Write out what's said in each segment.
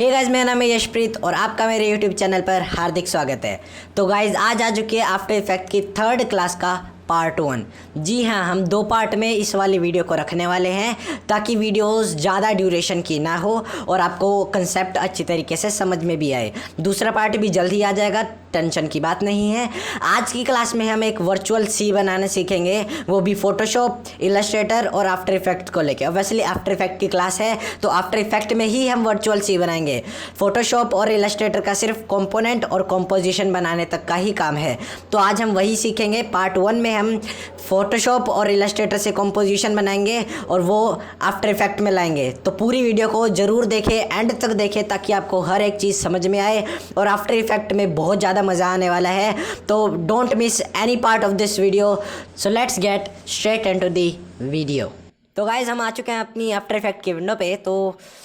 Hey guys, मेरा नाम है यशप्रीत और आपका मेरे यूट्यूब चैनल पर हार्दिक स्वागत है। तो गाइस, आज आ चुकी है आफ्टर इफेक्ट की थर्ड क्लास का पार्ट 1। जी हाँ, हम 2 पार्ट में इस वाली वीडियो को रखने वाले हैं ताकि वीडियोस ज़्यादा ड्यूरेशन की ना हो और आपको कंसेप्ट अच्छी तरीके से समझ में भी आए। दूसरा पार्ट भी जल्द ही आ जाएगा, टेंशन की बात नहीं है। आज की क्लास में हम एक वर्चुअल सी बनाना सीखेंगे, वो भी फोटोशॉप, इलस्ट्रेटर और आफ्टर इफेक्ट को लेकर। ऑब्वियसली आफ्टर इफेक्ट की क्लास है तो आफ्टर इफेक्ट में ही हम वर्चुअल सी बनाएंगे। फोटोशॉप और इलस्ट्रेटर का सिर्फ कंपोनेंट और कंपोजिशन बनाने तक का ही काम है, तो आज हम वही सीखेंगे। पार्ट 1 में हम फोटोशॉप और इलस्ट्रेटर से कंपोजिशन बनाएंगे और वो आफ्टर इफेक्ट में लाएंगे। तो पूरी वीडियो को ज़रूर देखें, एंड तक देखें ताकि आपको हर एक चीज़ समझ में आए और आफ्टर इफेक्ट में बहुत ज़्यादा मज़ा आने वाला है। तो don't miss any part of this video. So let's get straight into the video. तो गाइज, हम आ चुके हैं अपनी आफ्टर इफेक्ट की विंडो पे। तो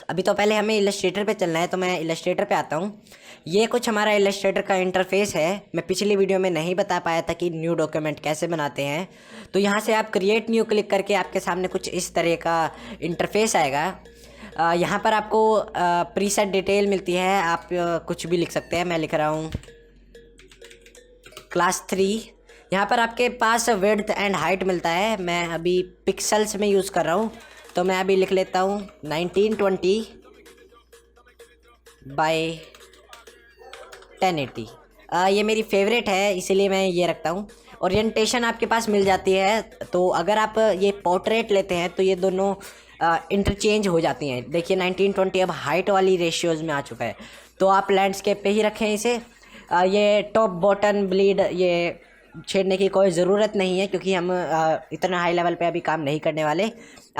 अभी तो पहले हमें इलस्ट्रेटर पे चलना है, तो मैं इलस्ट्रेटर पे आता हूँ। ये कुछ हमारा इलस्ट्रेटर का इंटरफेस है। मैं पिछली वीडियो में नहीं बता पाया था कि न्यू डॉक्यूमेंट कैसे बनाते हैं। तो यहाँ से आप क्रिएट न्यू क्लिक करके आपके सामने कुछ इस तरह का इंटरफेस आएगा। यहाँ पर आपको प्रीसेट डिटेल मिलती है, आप कुछ भी लिख सकते हैं। मैं लिख रहा हूँ क्लास 3। यहाँ पर आपके पास विड्थ एंड हाइट मिलता है। मैं अभी पिक्सल्स में यूज़ कर रहा हूँ, तो मैं अभी लिख लेता हूँ 1920 बाय 1080। ये मेरी फेवरेट है इसीलिए मैं ये रखता हूँ। ओरिएंटेशन आपके पास मिल जाती है, तो अगर आप ये पोर्ट्रेट लेते हैं तो ये दोनों इंटरचेंज हो जाती हैं। देखिए 1920 अब हाइट वाली रेशियोज़ में आ चुका है, तो आप लैंडस्केप पे ही रखें इसे। ये टॉप बॉटम ब्लीड ये छेड़ने की कोई ज़रूरत नहीं है, क्योंकि हम इतना हाई लेवल पे अभी काम नहीं करने वाले।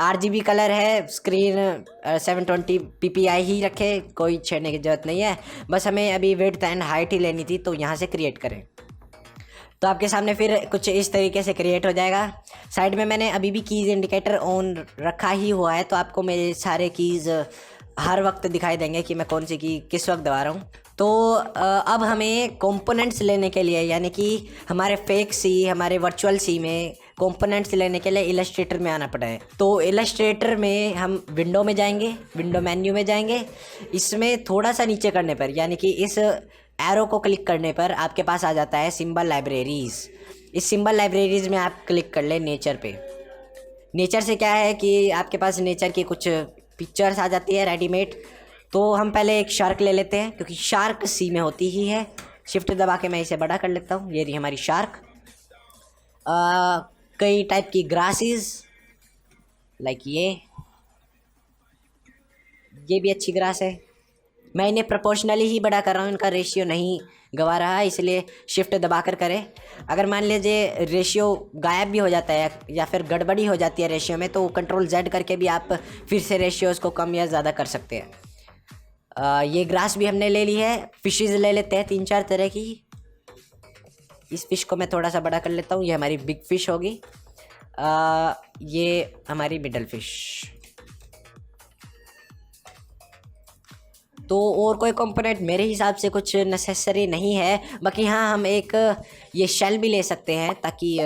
RGB कलर है, स्क्रीन 720 ppi ही रखे, कोई छेड़ने की ज़रूरत नहीं है। बस हमें अभी विड्थ एंड हाइट ही लेनी थी, तो यहाँ से क्रिएट करें तो आपके सामने फिर कुछ इस तरीके से क्रिएट हो जाएगा। साइड में मैंने अभी भी कीज़ इंडिकेटर ऑन रखा ही हुआ है, तो आपको मेरे सारे कीज़ हर वक्त दिखाई देंगे कि मैं कौन सी की किस वक्त दबा रहा हूँ। तो अब हमें कंपोनेंट्स लेने के लिए, यानी कि हमारे फेक सी, हमारे वर्चुअल सी में कंपोनेंट्स लेने के लिए इलस्ट्रेटर में आना पड़ा है। तो इलस्ट्रेटर में हम विंडो में जाएंगे, विंडो मेन्यू में जाएंगे। इसमें थोड़ा सा नीचे करने पर, यानी कि इस एरो को क्लिक करने पर आपके पास आ जाता है सिंबल लाइब्रेरीज़। इस सिंबल लाइब्रेरीज़ में आप क्लिक कर लें नेचर पे। नेचर से क्या है कि आपके पास नेचर की कुछ पिक्चर्स आ जाती है रेडीमेड। तो हम पहले एक शार्क ले लेते हैं, क्योंकि शार्क सी में होती ही है। शिफ्ट दबा के मैं इसे बड़ा कर लेता हूँ। ये रही हमारी शार्क। कई टाइप की ग्रासेस, लाइक ये भी अच्छी ग्रास है। मैं इन्हें प्रोपोर्शनली ही बड़ा कर रहा हूँ, इनका रेशियो नहीं गवा रहा है, इसलिए शिफ्ट दबा कर करें। अगर मान लीजिए रेशियो गायब भी हो जाता है या फिर गड़बड़ी हो जाती है रेशियो में, तो कंट्रोल Z करके भी आप फिर से रेशियोज़ को कम या ज़्यादा कर सकते हैं। ये ग्रास भी हमने ले ली है। फिशेज़ ले लेते हैं 3-4 तरह की। इस फिश को मैं थोड़ा सा बड़ा कर लेता हूँ। ये हमारी बिग फिश होगी, ये हमारी मिडल फिश। तो और कोई कंपोनेंट मेरे हिसाब से कुछ नेसेसरी नहीं है। बाकी हाँ, हम एक ये शेल भी ले सकते हैं ताकि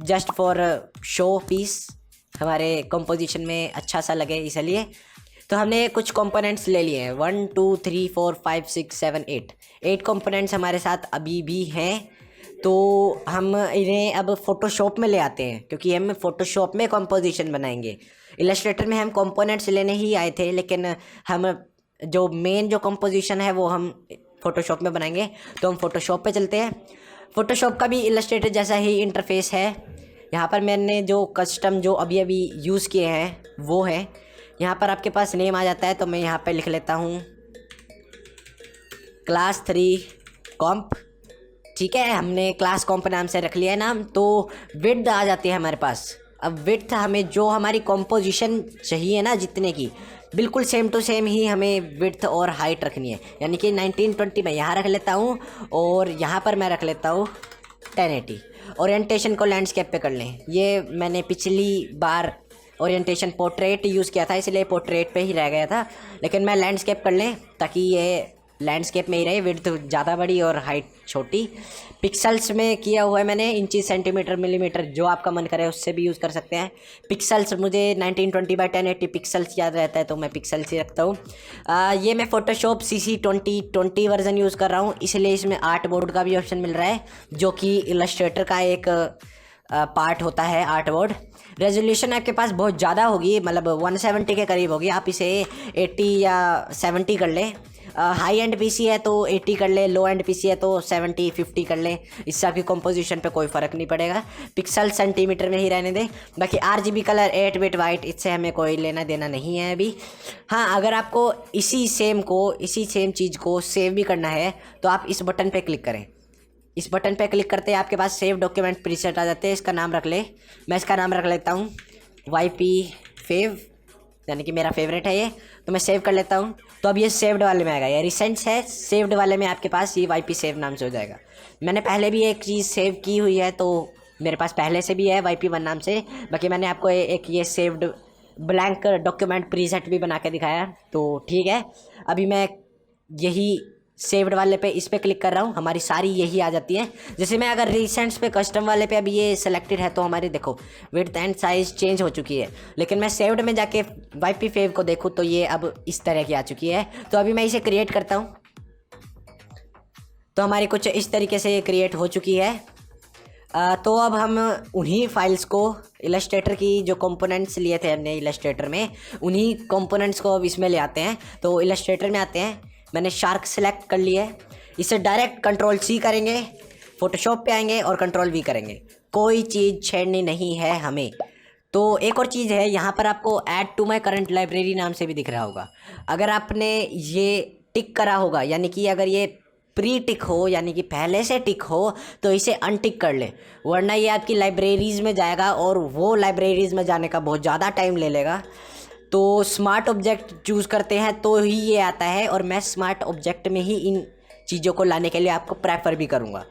जस्ट फॉर शो पीस हमारे कंपोजिशन में अच्छा सा लगे, इसलिए। तो हमने कुछ कंपोनेंट्स ले लिए हैं। 1 2 3 4 5 6 7 8 कंपोनेंट्स हमारे साथ अभी भी हैं। तो हम इन्हें अब फोटोशॉप में ले आते हैं, क्योंकि हम फोटोशॉप में कंपोजिशन बनाएंगे। इलस्ट्रेटर में हम कंपोनेंट्स लेने ही आए थे, लेकिन हम जो मेन जो कंपोजिशन है वो हम फोटोशॉप में बनाएंगे। तो हम फोटोशॉप पे चलते हैं। फोटोशॉप का भी इलस्ट्रेटर जैसा ही इंटरफेस है। यहाँ पर मैंने जो कस्टम जो अभी यूज़ किए हैं वो है। यहाँ पर आपके पास नेम आ जाता है, तो मैं यहाँ पे लिख लेता हूँ क्लास 3 कॉम्प। ठीक है, हमने क्लास कॉम्प नाम से रख लिया है नाम। तो विड्थ आ जाती है हमारे पास। अब विड्थ हमें जो हमारी कंपोजिशन चाहिए ना, जितने की बिल्कुल सेम टू सेम ही हमें विड्थ और हाइट रखनी है। यानी कि 1920 मैं यहाँ रख लेता हूँ और यहाँ पर मैं रख लेता हूँ 1080। ओरिएंटेशन को लैंडस्केप पे कर लें। ये मैंने पिछली बार ओरिएंटेशन पोर्ट्रेट यूज़ किया था, इसलिए पोर्ट्रेट पे ही रह गया था, लेकिन मैं लैंडस्केप कर लें ताकि ये लैंडस्केप में ही रहे। विड्थ ज़्यादा बड़ी और हाइट छोटी। पिक्सल्स में किया हुआ है मैंने, इंची सेंटीमीटर मिलीमीटर, जो आपका मन करे उससे भी यूज़ कर सकते हैं। पिक्सल्स मुझे 1920x1080 पिक्सल्स याद रहता है तो मैं पिक्सल्स ही रखता हूँ। ये मैं फ़ोटोशॉप CC 2020 वर्जन यूज़ कर रहा हूँ, इसलिए इसमें आर्ट बोर्ड का भी ऑप्शन मिल रहा है, जो कि इलस्ट्रेटर का एक पार्ट होता है, आर्ट बोर्ड। रेजोल्यूशन आपके पास बहुत ज़्यादा होगी, मतलब 170 के करीब होगी, आप इसे 80 या 70 कर लें। हाई एंड पीसी है तो 80 कर ले, लो एंड पीसी है तो 70 50 कर ले, इससे आपकी कंपोजिशन पे कोई फ़र्क नहीं पड़ेगा। पिक्सल सेंटीमीटर में ही रहने दें। बाकी RGB कलर 8 बिट वाइट, इससे हमें कोई लेना देना नहीं है अभी। हाँ, अगर आपको इसी सेम चीज़ को सेव भी करना है तो आप इस बटन पे क्लिक करें। इस बटन पे क्लिक करते हैं आपके पास सेव डॉक्यूमेंट प्रीसेट आ जाते हैं। इसका नाम रख ले, मैं इसका नाम रख लेता हूँ YP फेव, यानी कि मेरा फेवरेट है ये, तो मैं सेव कर लेता हूँ। तो अब ये सेव्ड वाले में आएगा, ये रिसेंट्स है, सेव्ड वाले में आपके पास ये YP सेव नाम से हो जाएगा। मैंने पहले भी एक चीज़ सेव की हुई है तो मेरे पास पहले से भी है YP1 नाम से। बाकी मैंने आपको एक ये सेव्ड ब्लैंक डॉक्यूमेंट प्रीसेट भी बना के दिखाया, तो ठीक है। अभी मैं यही सेव्ड वाले पे इस पे क्लिक कर रहा हूँ, हमारी सारी यही आ जाती है। जैसे मैं अगर रिसेंट्स पे कस्टम वाले पे अभी ये सिलेक्टेड है तो हमारी देखो विड्थ एंड साइज़ चेंज हो चुकी है। लेकिन मैं सेव्ड में जाके YP फेव को देखूँ तो ये अब इस तरह की आ चुकी है। तो अभी मैं इसे क्रिएट करता हूँ, तो हमारी कुछ इस तरीके से ये क्रिएट हो चुकी है। तो अब हम उन्हीं फाइल्स को, इलस्ट्रेटर की जो कंपोनेंट्स लिए थे हमने इलस्ट्रेटर में, उन्हीं कंपोनेंट्स को अब इसमें ले आते हैं। तो इलस्ट्रेटर में आते हैं, मैंने शार्क सेलेक्ट कर लिया है, इसे डायरेक्ट Ctrl+C करेंगे, फोटोशॉप पे आएंगे और Ctrl+V करेंगे, कोई चीज़ छेड़नी नहीं है हमें। तो एक और चीज़ है, यहाँ पर आपको add to my current library नाम से भी दिख रहा होगा। अगर आपने ये टिक करा होगा, यानी कि अगर ये प्री टिक हो, यानी कि पहले से टिक हो, तो इसे अनटिक कर ले, वरना ये आपकी लाइब्रेरीज़ में जाएगा और वो लाइब्रेरीज़ में जाने का बहुत ज़्यादा टाइम ले लेगा। तो स्मार्ट ऑब्जेक्ट चूज़ करते हैं तो ही ये आता है, और मैं स्मार्ट ऑब्जेक्ट में ही इन चीज़ों को लाने के लिए आपको प्रेफर भी करूँगा,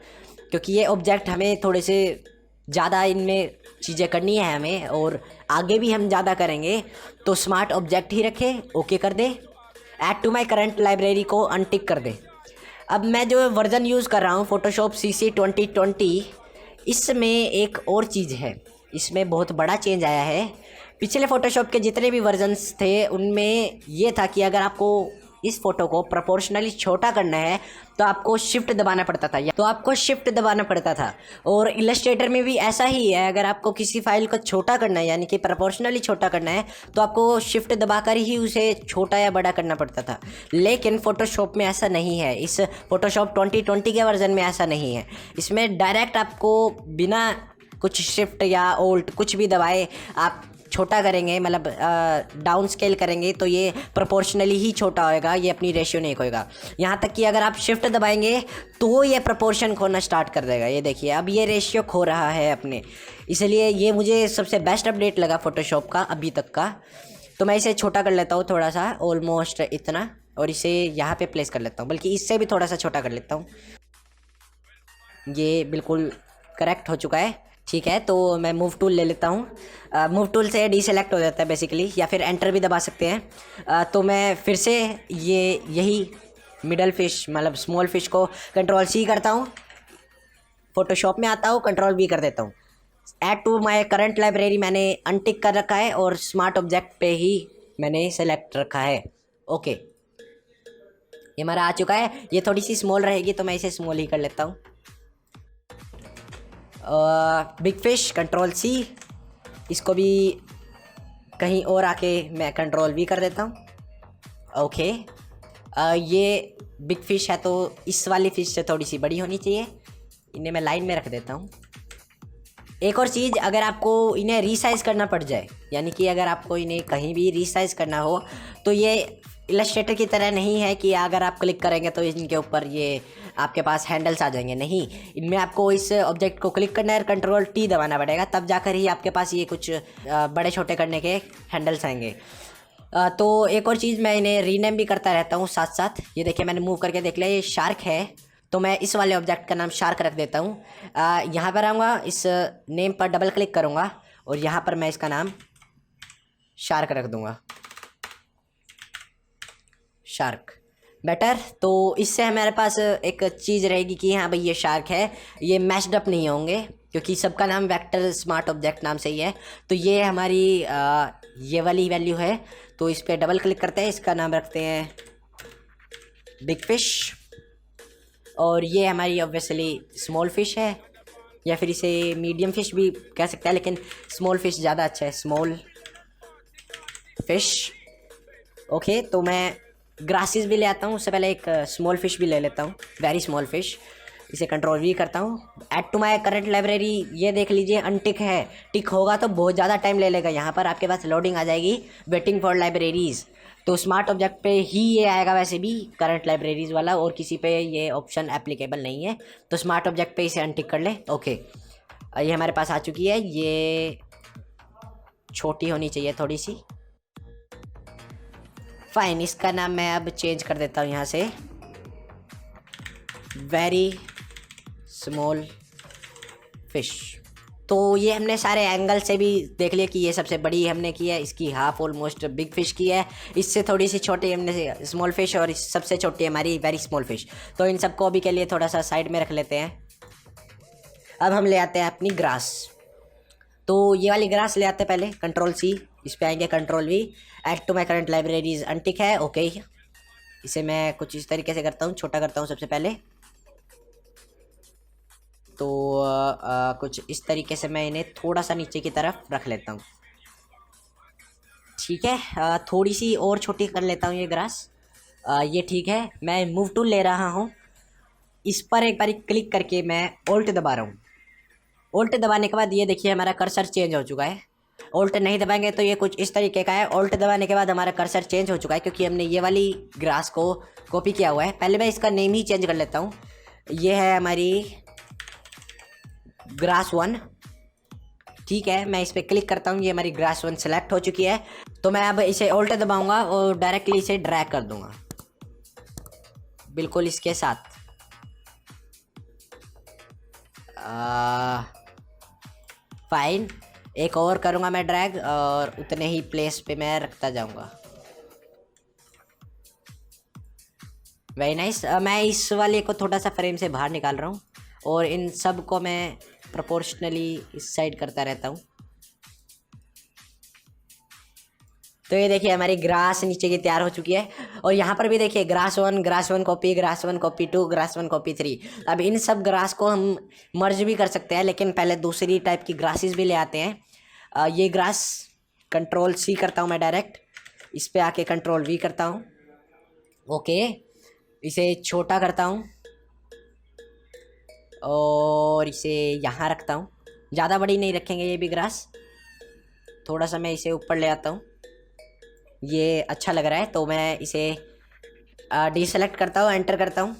क्योंकि ये ऑब्जेक्ट हमें थोड़े से ज़्यादा इनमें चीज़ें करनी है हमें, और आगे भी हम ज़्यादा करेंगे। तो स्मार्ट ऑब्जेक्ट ही रखें, ओके कर दे, add to my current library को अनटिक कर दे। अब मैं जो वर्ज़न यूज़ कर रहा हूँ फ़ोटोशॉप CC 2020, इसमें एक और चीज़ है, इसमें बहुत बड़ा चेंज आया है। पिछले फ़ोटोशॉप के जितने भी वर्जन्स थे उनमें ये था कि अगर आपको इस फ़ोटो को प्रोपोर्शनली छोटा करना है तो आपको शिफ्ट दबाना पड़ता था, और इलस्ट्रेटर में भी ऐसा ही है। अगर आपको किसी फाइल को छोटा करना है, यानी कि प्रोपोर्शनली छोटा करना है, तो आपको शिफ्ट दबाकर ही उसे छोटा या बड़ा करना पड़ता था। लेकिन फ़ोटोशॉप में ऐसा नहीं है, इस फ़ोटोशॉप 2020 के वर्जन में ऐसा नहीं है। इसमें डायरेक्ट आपको बिना कुछ शिफ्ट या ओल्ट कुछ भी दबाए आप छोटा करेंगे, मतलब डाउन स्केल करेंगे तो ये प्रोपोर्शनली ही छोटा होएगा, ये अपनी रेशियो नहीं खोएगा। यहाँ तक कि अगर आप शिफ्ट दबाएंगे तो ये प्रोपोर्शन खोना स्टार्ट कर देगा। ये देखिए अब ये रेशियो खो रहा है अपने, इसलिए ये मुझे सबसे बेस्ट अपडेट लगा फ़ोटोशॉप का अभी तक का। तो मैं इसे छोटा कर लेता हूँ थोड़ा सा, ऑलमोस्ट इतना, और इसे यहाँ पे प्लेस कर लेता हूँ, बल्कि इससे भी थोड़ा सा छोटा कर लेता हूँ। ये बिल्कुल करेक्ट हो चुका है, ठीक है। तो मैं मूव टूल ले लेता हूँ। मूव टूल से डीसेलेक्ट हो जाता है बेसिकली, या फिर एंटर भी दबा सकते हैं। तो मैं फिर से यही मिडल फिश, मतलब स्मॉल फिश को Ctrl+C करता हूँ, फ़ोटोशॉप में आता हूँ, Ctrl+V कर देता हूँ। Add to my current library मैंने अनटिक कर रखा है, और स्मार्ट ऑब्जेक्ट पे ही मैंने सेलेक्ट रखा है। ओके, ये हमारा आ चुका है। ये थोड़ी सी स्मॉल रहेगी तो मैं इसे स्मॉल ही कर लेता हूँ। बिग फिश Ctrl+C, इसको भी कहीं और आके मैं Ctrl+V कर देता हूँ। ओके, ये बिग फिश है तो इस वाली फिश से थोड़ी सी बड़ी होनी चाहिए, इन्हें मैं लाइन में रख देता हूँ। एक और चीज़, अगर आपको इन्हें रीसाइज़ करना पड़ जाए, यानी कि अगर आपको इन्हें कहीं भी रीसाइज़ करना हो, तो ये इलस्ट्रेटर की तरह नहीं है कि अगर आप क्लिक करेंगे तो इनके ऊपर ये आपके पास हैंडल्स आ जाएंगे। नहीं, इनमें आपको इस ऑब्जेक्ट को क्लिक करना है, Ctrl+T दबाना पड़ेगा, तब जाकर ही आपके पास ये कुछ बड़े छोटे करने के हैंडल्स आएंगे। तो एक और चीज़, मैं इन्हें रीनेम भी करता रहता हूँ साथ साथ। ये देखिए मैंने मूव करके देख लिया, ये शार्क है तो मैं इस वाले ऑब्जेक्ट का नाम शार्क रख देता हूँ। यहाँ पर आऊँगा, इस नेम पर डबल क्लिक करूँगा और यहाँ पर मैं इसका नाम शार्क रख दूँगा, शार्क। बेटर। तो इससे हमारे पास एक चीज़ रहेगी कि हाँ भाई ये शार्क है, ये मैश्ड अप नहीं होंगे क्योंकि सबका नाम वेक्टर स्मार्ट ऑब्जेक्ट नाम से ही है। तो ये हमारी ये वाली वैल्यू है, तो इस पर डबल क्लिक करते हैं, इसका नाम रखते हैं बिग फिश। और ये हमारी ऑब्वियसली स्मॉल फिश है, या फिर इसे मीडियम फिश भी कह सकते हैं, लेकिन स्मॉल फिश ज़्यादा अच्छा है, स्मॉल फिश। ओके, तो मैं ग्रासेस भी ले आता हूँ, उससे पहले एक स्मॉल फिश भी ले लेता हूँ, वेरी स्मॉल फिश। इसे कंट्रोल भी करता हूँ। Add to my current library, ये देख लीजिए अनटिक है, टिक होगा तो बहुत ज़्यादा टाइम ले लेगा। यहाँ पर आपके पास लोडिंग आ जाएगी वेटिंग फॉर लाइब्रेरीज़। तो स्मार्ट ऑब्जेक्ट पे ही ये आएगा वैसे भी करंट लाइब्रेरीज़ वाला, और किसी पे ये ऑप्शन एप्लीकेबल नहीं है। तो स्मार्ट ऑब्जेक्ट पे इसे अनटिक कर ले। ओके, ये हमारे पास आ चुकी है। ये छोटी होनी चाहिए थोड़ी सी। फाइन, इसका नाम मैं अब चेंज कर देता हूँ यहाँ से, वेरी स्मॉल फिश। तो ये हमने सारे एंगल से भी देख लिया कि ये सबसे बड़ी हमने की है, इसकी हाफ ऑलमोस्ट बिग फिश की है, इससे थोड़ी सी छोटी हमने स्मॉल फिश, और इस सबसे छोटी हमारी वेरी स्मॉल फिश। तो इन सबको अभी के लिए थोड़ा सा साइड में रख लेते हैं। अब हम ले आते हैं अपनी ग्रास। तो ये वाली ग्रास ले आते हैं पहले, कंट्रोल सी, इस पे आएंगे control V. Add to my current libraries untick है। ओके, इसे मैं कुछ इस तरीके से करता हूँ, छोटा करता हूँ सबसे पहले। तो कुछ इस तरीके से मैं इन्हें थोड़ा सा नीचे की तरफ रख लेता हूँ। ठीक है, थोड़ी सी और छोटी कर लेता हूँ ये ग्रास। ये ठीक है। मैं मूव टूल ले रहा हूँ, इस पर एक बारी क्लिक करके मैं ऑल्ट दबा रहा हूँ। ऑल्ट दबाने के बाद ये देखिए हमारा कर्सर चेंज हो चुका है। ऑल्ट नहीं दबाएंगे तो ये कुछ इस तरीके का है। ऑल्ट दबाने के बाद हमारा कर्सर चेंज हो चुका है क्योंकि हमने ये वाली ग्रास को कॉपी किया हुआ है। पहले मैं इसका नेम ही चेंज कर लेता हूँ। ये है हमारी ग्रास 1। ठीक है, मैं इस पर क्लिक करता हूँ, ये हमारी ग्रास 1 सेलेक्ट हो चुकी है। तो मैं अब इसे ऑल्ट दबाऊंगा और डायरेक्टली इसे ड्रैग कर दूंगा बिल्कुल इसके साथ। फाइन, एक और करूँगा मैं ड्रैग, और उतने ही प्लेस पे मैं रखता जाऊँगा। Very nice. मैं इस वाले को थोड़ा सा फ्रेम से बाहर निकाल रहा हूँ, और इन सब को मैं प्रोपोर्शनली इस साइड करता रहता हूँ। तो ये देखिए हमारी ग्रास नीचे की तैयार हो चुकी है। और यहाँ पर भी देखिए grass 1 copy, grass 1 copy 2, grass 1 copy 3। अब इन सब ग्रास को हम मर्ज भी कर सकते हैं, लेकिन पहले दूसरी टाइप की ग्रासेस भी ले आते हैं। ये ग्रास कंट्रोल सी करता हूँ मैं डायरेक्ट, इस पर आके कंट्रोल वी करता हूँ। ओके, इसे छोटा करता हूँ और इसे यहाँ रखता हूँ। ज़्यादा बड़ी नहीं रखेंगे ये भी ग्रास, थोड़ा सा मैं इसे ऊपर ले आता हूँ। ये अच्छा लग रहा है तो मैं इसे डीसेलेक्ट करता हूँ, एंटर करता हूँ,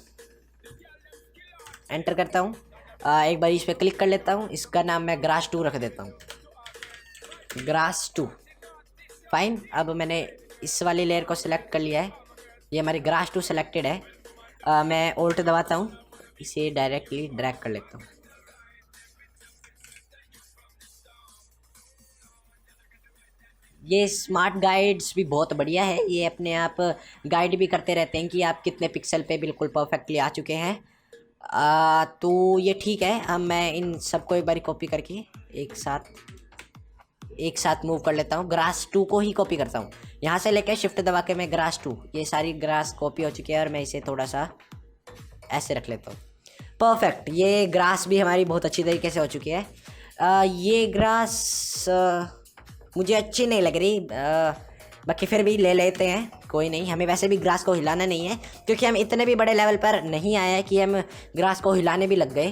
एंटर करता हूँ। एक बार इस पर क्लिक कर लेता हूँ, इसका नाम मैं ग्रास 2 रख देता हूँ, ग्रास 2। फाइन, अब मैंने इस वाली लेयर को सिलेक्ट कर लिया है, ये हमारी ग्रास 2 सेलेक्टेड है। मैं ऑल्ट दबाता हूँ, इसे डायरेक्टली ड्रैग कर लेता हूँ। ये स्मार्ट गाइड्स भी बहुत बढ़िया है, ये अपने आप गाइड भी करते रहते हैं कि आप कितने पिक्सल पे बिल्कुल परफेक्टली आ चुके हैं। तो ये ठीक है। अब मैं इन सबको एक बारी कॉपी करके एक साथ मूव कर लेता हूँ। ग्रास 2 को ही कॉपी करता हूँ, यहाँ से लेकर शिफ्ट दबा के मैं ग्रास 2, ये सारी ग्रास कॉपी हो चुकी है, और मैं इसे थोड़ा सा ऐसे रख लेता हूँ। परफेक्ट, ये ग्रास भी हमारी बहुत अच्छी तरीके से हो चुकी है। ये ग्रास मुझे अच्छी नहीं लग रही, बाकी फिर भी ले लेते हैं, कोई नहीं। हमें वैसे भी ग्रास को हिलाना नहीं है क्योंकि हम इतने भी बड़े लेवल पर नहीं आए हैं कि हम ग्रास को हिलाने भी लग गए।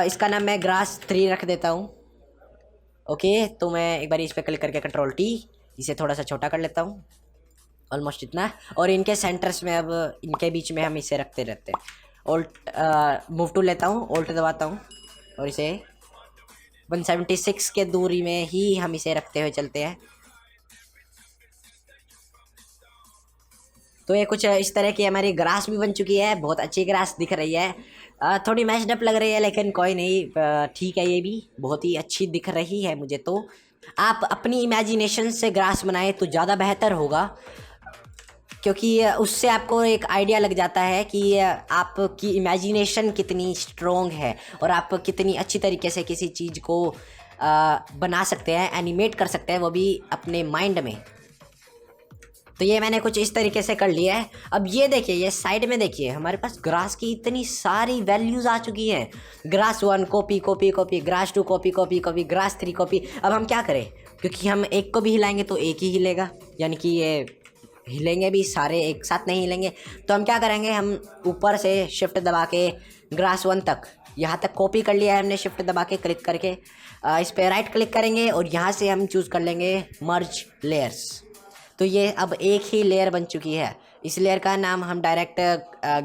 इसका नाम मैं ग्रास 3 रख देता हूँ। ओके, तो मैं एक बार इस पर क्लिक करके कंट्रोल टी, इसे थोड़ा सा छोटा कर लेता हूँ, ऑलमोस्ट इतना। और इनके सेंटर्स में, अब इनके बीच में हम इसे रखते रहते हैं। ऑल्ट मूव टू लेता हूँ, ऑल्ट दबाता हूँ, और इसे 176 के दूरी में ही हम इसे रखते हुए चलते हैं। तो ये कुछ इस तरह की हमारी ग्रास भी बन चुकी है, बहुत अच्छी ग्रास दिख रही है। थोड़ी मैश्ड अप लग रही है, लेकिन कोई नहीं, ठीक है, ये भी बहुत ही अच्छी दिख रही है मुझे। तो आप अपनी इमेजिनेशन से ग्रास बनाए तो ज़्यादा बेहतर होगा। क्योंकि उससे आपको एक आइडिया लग जाता है कि आपकी इमेजिनेशन कितनी स्ट्रॉन्ग है और आप कितनी अच्छी तरीके से किसी चीज़ को बना सकते हैं, एनिमेट कर सकते हैं, वो भी अपने माइंड में। तो ये मैंने कुछ इस तरीके से कर लिया है। अब ये देखिए, ये साइड में देखिए, हमारे पास ग्रास की इतनी सारी वैल्यूज़ आ चुकी हैं। Grass 1 copy copy copy, grass 2 copy copy copy, grass 3 copy. अब हम क्या करें, क्योंकि हम एक को भी हिलाएंगे तो एक ही हिलेगा, यानी कि ये हिलेंगे भी, सारे एक साथ नहीं हिलेंगे। तो हम क्या करेंगे, हम ऊपर से शिफ्ट दबा के ग्रास 1 तक, यहाँ तक कॉपी कर लिया है हमने, शिफ्ट दबा के क्लिक करके इस पर राइट क्लिक करेंगे और यहाँ से हम चूज़ कर लेंगे मर्ज लेयर्स। तो ये अब एक ही लेयर बन चुकी है। इस लेयर का नाम हम डायरेक्ट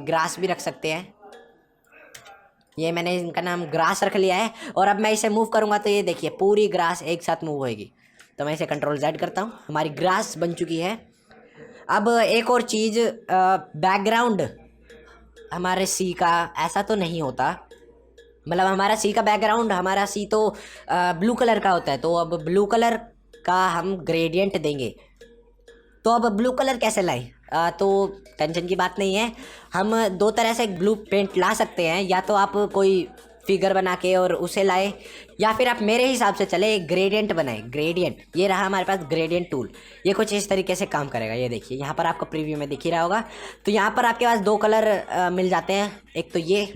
ग्रास भी रख सकते हैं। ये मैंने इनका नाम ग्रास रख लिया है। और अब मैं इसे मूव करूँगा तो ये देखिए पूरी ग्रास एक साथ मूव होएगी। तो मैं इसे कंट्रोल Z करता हूँ, हमारी ग्रास बन चुकी है। अब एक और चीज़, बैकग्राउंड हमारे सी का ऐसा तो नहीं होता, मतलब हमारा सी का बैकग्राउंड, हमारा सी तो ब्लू कलर का होता है। तो अब ब्लू कलर का हम ग्रेडियंट देंगे। तो अब ब्लू कलर कैसे लाएं? तो टेंशन की बात नहीं है, हम दो तरह से ब्लू पेंट ला सकते हैं। या तो आप कोई फिगर बना के और उसे लाए, या फिर आप मेरे हिसाब से चले एक ग्रेडियंट बनाए। ग्रेडियंट, ये रहा हमारे पास ग्रेडियंट टूल। ये कुछ इस तरीके से काम करेगा। ये देखिए यहाँ पर आपको प्रीव्यू में दिख ही रहा होगा। तो यहाँ पर आपके पास दो कलर मिल जाते हैं। एक तो ये,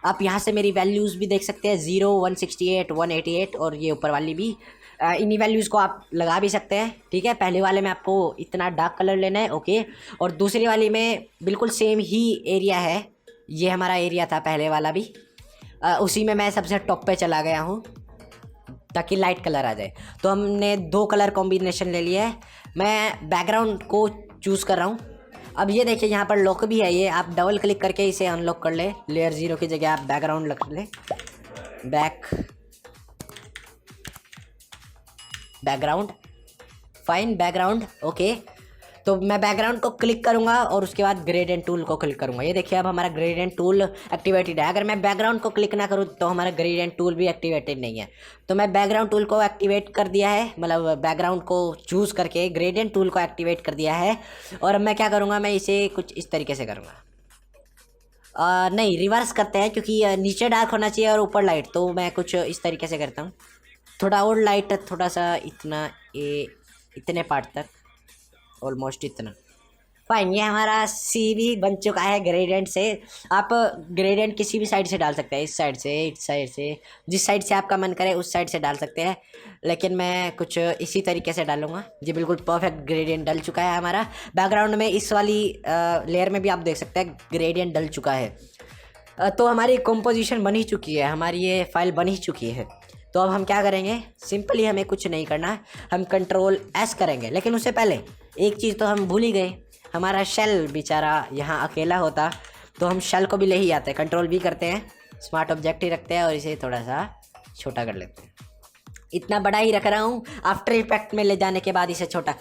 आप यहाँ से मेरी वैल्यूज़ भी देख सकते हैं, 0, 168, 188 और ये ऊपर वाली भी। इन्हीं वैल्यूज़ को आप लगा भी सकते हैं। ठीक है, पहले वाले में आपको इतना डार्क कलर लेना है, ओके। और दूसरी वाली में बिल्कुल सेम ही एरिया है, ये हमारा एरिया था पहले वाला भी। उसी में मैं सबसे टॉप पे चला गया हूँ ताकि लाइट कलर आ जाए। तो हमने दो कलर कॉम्बिनेशन ले लिया है। मैं बैकग्राउंड को चूज़ कर रहा हूँ। अब ये देखिए यहाँ पर लॉक भी है, ये आप डबल क्लिक करके इसे अनलॉक कर ले। लेयर 0 की जगह आप बैकग्राउंड लग ले, बैकग्राउंड फाइन, बैकग्राउंड ओके। तो मैं बैकग्राउंड को क्लिक करूंगा और उसके बाद ग्रेडियंट टूल को क्लिक करूंगा। ये देखिए अब हमारा ग्रेडियंट टूल एक्टिवेटेड है। अगर मैं बैकग्राउंड को क्लिक ना करूं तो हमारा ग्रेडियंट टूल भी एक्टिवेटेड नहीं है। तो मैं बैकग्राउंड टूल को एक्टिवेट कर दिया है, मतलब बैकग्राउंड को चूज़ करके ग्रेडियंट टूल को एक्टिवेट कर दिया है। और अब मैं क्या करूँगा, मैं इसे कुछ इस तरीके से करूँगा। नहीं, रिवर्स करते हैं, क्योंकि नीचे डार्क होना चाहिए और ऊपर लाइट। तो मैं कुछ इस तरीके से करता हूँ, थोड़ा और लाइट, थोड़ा सा इतना, इतने पार्ट तक, ऑलमोस्ट इतना। फाइन, ये हमारा सी भी बन चुका है ग्रेडियंट से। आप ग्रेडियंट किसी भी साइड से डाल सकते हैं, इस साइड से, इस साइड से, जिस साइड से आपका मन करे उस साइड से डाल सकते हैं। लेकिन मैं कुछ इसी तरीके से डालूंगा। ये बिल्कुल परफेक्ट ग्रेडियंट डल चुका है हमारा। बैकग्राउंड में इस वाली लेयर में भी आप देख सकते हैं ग्रेडियंट डल चुका है। तो हमारी कंपोजिशन बन ही चुकी है, हमारी ये फाइल बन ही चुकी है। तो अब हम क्या करेंगे, सिंपली हमें कुछ नहीं करना, हम कंट्रोल S करेंगे। लेकिन उससे पहले एक चीज़ तो हम भूल ही गए, हमारा शेल बेचारा यहाँ अकेला होता तो हम शेल को भी ले ही आते। कंट्रोल V करते हैं, स्मार्ट ऑब्जेक्ट ही रखते हैं और इसे थोड़ा सा छोटा कर लेते हैं। इतना बड़ा ही रख रहा हूँ, आफ्टर इफेक्ट में ले जाने के बाद इसे छोटा,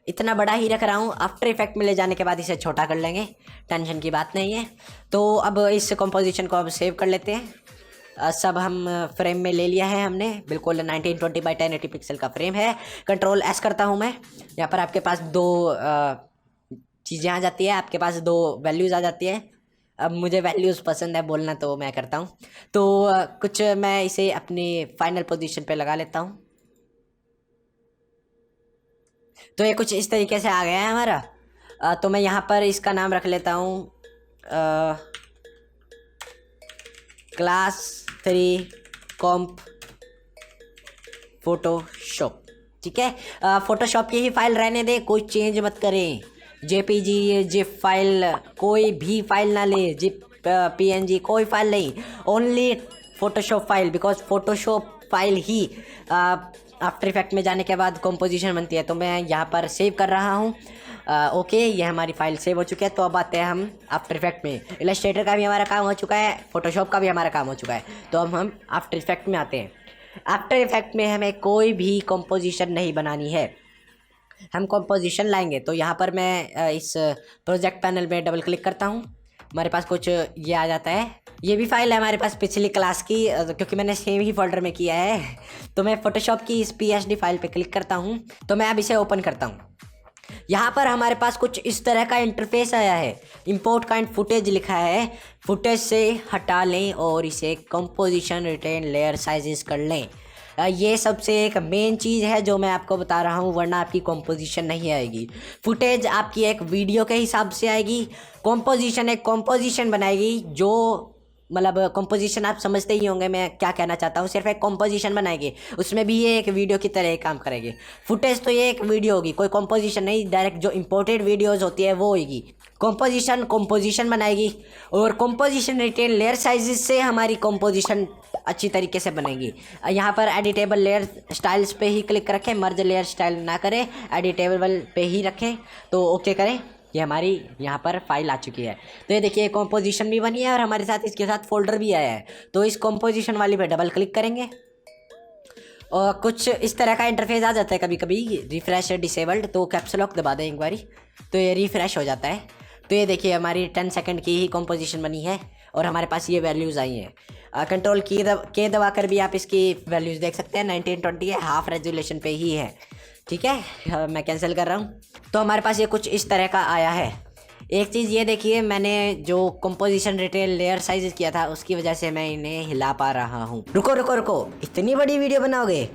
इतना बड़ा ही रख रहा हूँ, आफ्टर इफेक्ट में ले जाने के बाद इसे छोटा कर लेंगे, टेंशन की बात नहीं है। तो अब इस कंपोजिशन को अब सेव कर लेते हैं। सब हम फ्रेम में ले लिया है हमने, बिल्कुल 1920 बाई 1080 पिक्सल का फ्रेम है। कंट्रोल S करता हूँ मैं, यहाँ पर आपके पास दो चीज़ें आ जाती है, आपके पास दो वैल्यूज़ आ जाती है। अब मुझे वैल्यूज़ पसंद है बोलना तो मैं करता हूँ। तो कुछ मैं इसे अपनी फाइनल पोजीशन पे लगा लेता हूँ। तो ये कुछ इस तरीके से आ गया है हमारा। तो मैं यहाँ पर इसका नाम रख लेता हूँ क्लास 3 कॉम्प फोटोशॉप। ठीक है, फोटोशॉप की ही फाइल रहने दे, कोई चेंज मत करें। जेपीजी, जिप फाइल, कोई भी फाइल ना ले, जिप पीएनजी कोई फाइल नहीं, only Photoshop file. Because Photoshop file he after effect में जाने के बाद कंपोजिशन बनती है। तो मैं यहाँ पर सेव कर रहा हूँ। ओके, ये हमारी फाइल सेव हो चुकी है। तो अब आते हैं हम आफ्टर इफेक्ट में। इलस्ट्रेटर का भी हमारा काम हो चुका है, फोटोशॉप का भी हमारा काम हो चुका है। तो अब हम आफ्टर इफेक्ट में आते हैं। आफ्टर इफेक्ट में हमें कोई भी कंपोजिशन नहीं बनानी है, हम कंपोजिशन लाएंगे। तो यहाँ पर मैं इस प्रोजेक्ट पैनल में डबल क्लिक करता हूँ, हमारे पास कुछ ये आ जाता है। ये भी फाइल है हमारे पास पिछली क्लास की, क्योंकि मैंने सेम ही फोल्डर में किया है। तो मैं फोटोशॉप की इस PSD फाइल पे क्लिक करता हूँ। तो मैं अब इसे ओपन करता हूँ। यहाँ पर हमारे पास कुछ इस तरह का इंटरफेस आया है। इंपोर्ट काइंड फुटेज लिखा है, फुटेज से हटा लें और इसे कंपोजिशन रिटेन लेयर साइजेस कर लें। ये सबसे एक मेन चीज़ है जो मैं आपको बता रहा हूँ, वरना आपकी कंपोजिशन नहीं आएगी। फुटेज आपकी एक वीडियो के हिसाब से आएगी, कंपोजिशन एक कंपोजिशन बनाएगी जो मतलब कंपोजिशन आप समझते ही होंगे मैं क्या कहना चाहता हूँ। सिर्फ एक कंपोजिशन बनाएगी, उसमें भी ये एक वीडियो की तरह काम करेगी। फुटेज तो ये एक वीडियो होगी, कोई कंपोजिशन नहीं, डायरेक्ट जो इंपोर्टेड वीडियोस होती है वो होगी। कंपोजिशन बनाएगी और कंपोजिशन रिटेन लेयर साइजेस से हमारी कंपोजिशन अच्छी तरीके से बनेगी। यहाँ पर एडिटेबल लेयर स्टाइल्स पे ही क्लिक रखें, मर्ज लेयर स्टाइल ना करें, एडिटेबल पे ही रखें तो ओके करें। ये हमारी यहाँ पर फाइल आ चुकी है। तो ये देखिए कंपोजिशन भी बनी है और हमारे साथ इसके साथ फोल्डर भी आया है। तो इस कंपोजिशन वाली पे डबल क्लिक करेंगे और कुछ इस तरह का इंटरफेस आ जाता है कभी कभी, रिफ्रेश डिसेबल्ड, तो कैप्स लॉक दबा दें एक बारी तो ये रिफ्रेश हो जाता है। तो ये देखिए हमारी 10 सेकंड की ही कंपोजिशन बनी है और हमारे पास ये वैल्यूज़ आई हैं। कंट्रोल के दबा कर भी आप इसकी वैल्यूज़ देख सकते हैं। 1920 है, हाफ रेजोल्यूशन पे ही है। ठीक है, मैं कैंसिल कर रहा हूँ। तो हमारे पास ये कुछ इस तरह का आया है। एक चीज़ ये देखिए, मैंने जो कंपोजिशन रिटेल लेयर साइज किया था उसकी वजह से मैं इन्हें हिला पा रहा हूँ। रुको, इतनी बड़ी वीडियो बनाओगे?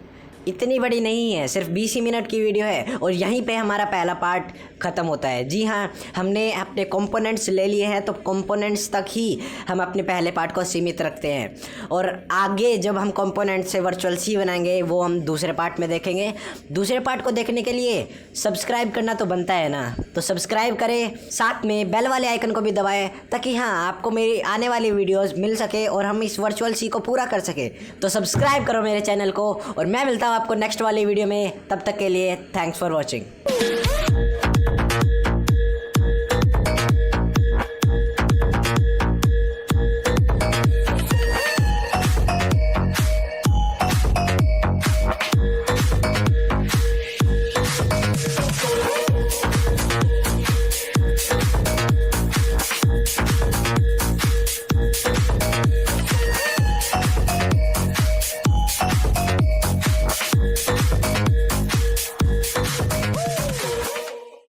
इतनी बड़ी नहीं है, सिर्फ 20 ही मिनट की वीडियो है और यहीं पे हमारा पहला पार्ट ख़त्म होता है। जी हाँ, हमने अपने कंपोनेंट्स ले लिए हैं तो कंपोनेंट्स तक ही हम अपने पहले पार्ट को सीमित रखते हैं और आगे जब हम कंपोनेंट से वर्चुअल सी बनाएंगे वो हम दूसरे पार्ट में देखेंगे। दूसरे पार्ट को देखने के लिए सब्सक्राइब करना तो बनता है ना, तो सब्सक्राइब करें, साथ में बेल वाले आइकन को भी दबाएं ताकि हाँ आपको मेरी आने वाली वीडियोज़ मिल सके और हम इस वर्चुअल सी को पूरा कर सके। तो सब्सक्राइब करो मेरे चैनल को और मैं मिलता हूँ आपको नेक्स्ट वाली वीडियो में। तब तक के लिए थैंक्स फॉर वॉचिंग।